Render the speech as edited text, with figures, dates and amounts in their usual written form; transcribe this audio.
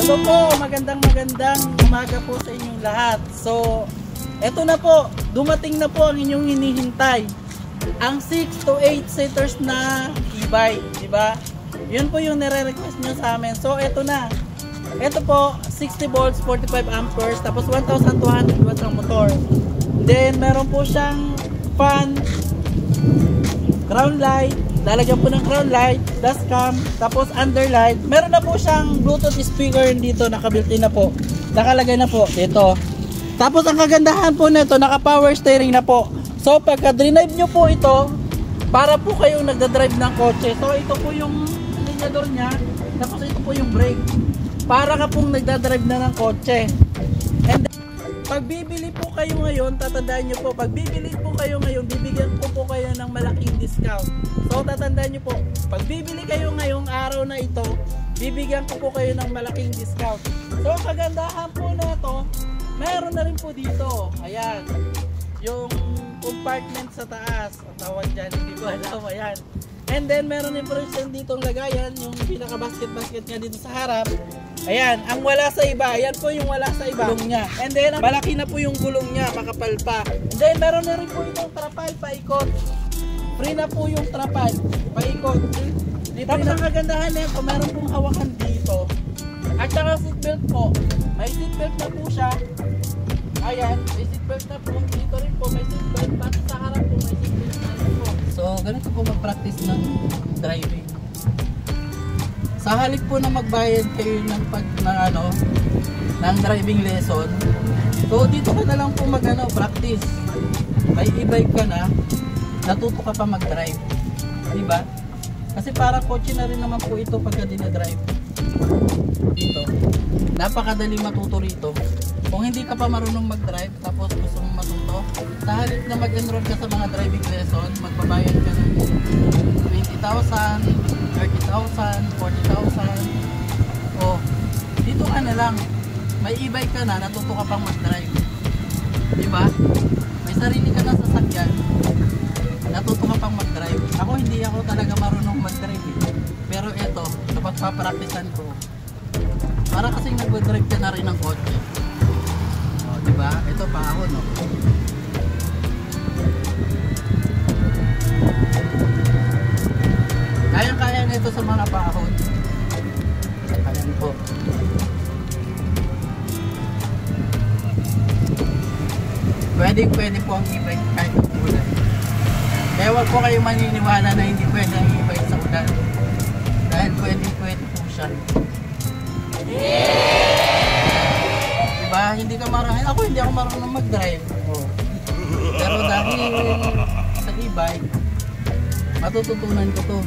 So po, magandang umaga po sa inyong lahat. So, eto na po, dumating na po ang inyong hinihintay. Ang 6 to 8 seaters na e-bike, di ba? Yun po yung nire-request nyo sa amin. So, eto na. Eto po, 60 volts, 45 amperes, tapos 1,200 watts ang motor. Then, meron po siyang fan, crown light, lalagyan po ng crown light, dashcam, tapos underlight. Meron na po siyang Bluetooth speaker dito, naka-built-in na po. Nakalagay na po dito. Tapos ang kagandahan po nito, naka-power steering na po. So pagka drive nyo po ito, para po kayong nagda-drive ng kotse. So ito po yung linyador niya, tapos ito po yung brake. Para ka pong nagda-drive na ng kotse. And then, pag bibili po kayo ngayon, tatandaan nyo po, pag bibili po kayo ngayon, bibigyan po kayo ng malaking discount. So tatandaan nyo po, pag bibili kayo ngayong araw na ito, bibigyan po kayo ng malaking discount. So kagandahan po na ito, meron na rin po dito, ayan, yung compartment sa taas, ang tawag dyan, hindi ko alam, ayan. And then meron din po rin ditong lagayan, yung pinaka basket niya dito sa harap. Ayan, ang wala sa iba, ayan po yung wala sa iba, gulong niya. And then malaki na po yung gulong niya, makapal pa. And then meron na rin po itong trapal, paikot. Free na po yung trapal, paikot. Tapos ang kagandahan nito, meron pong hawakan dito. At saka seatbelt po, may seatbelt na po siya. Ayan, may seatbelt na po. Dito rin po may seatbelt, pati sa harap po may seatbelt na rin po. So ganito po mag-practice ng driving. Sa halip po na magbayad kayo ng ng driving lesson, so dito ka na lang po practice. May e-bike ka na, natuto ka pa mag-drive. Diba? Kasi para kotse na rin naman po ito pagka dinadrive. Dito. Napakadali matuto rito. Kung hindi ka pa marunong mag-drive, tapos gusto mong matuto, sa halip na mag-enroll ka sa mga driving lesson, magbabayad ka ng 20,000, 30,000, 40,000. O, dito ka na lang. May e-bike ka na, natuto ka pang mag-drive. Diba? May sarili ka na sasakyan, natuto ka pang mag-drive. Ako hindi ako talaga marunong mag-drive eh. Pero eto, kapag papraktisan ko, para kasing nag-drive ka na rin ng kotse. O, diba? Ito pa ako, no? Kaya nito sa mga paahon. Ayan po. Pwede po ang e-bike kahit ang ulan. Kaya wag po kayo maniniwala na hindi pwede ang e-bike sa ulan. Dahil pwede po siya. Diba? Hindi ka marunong. Ako hindi ako marunong mag-drive. Pero dahil sa e-bike, matututunan ko to.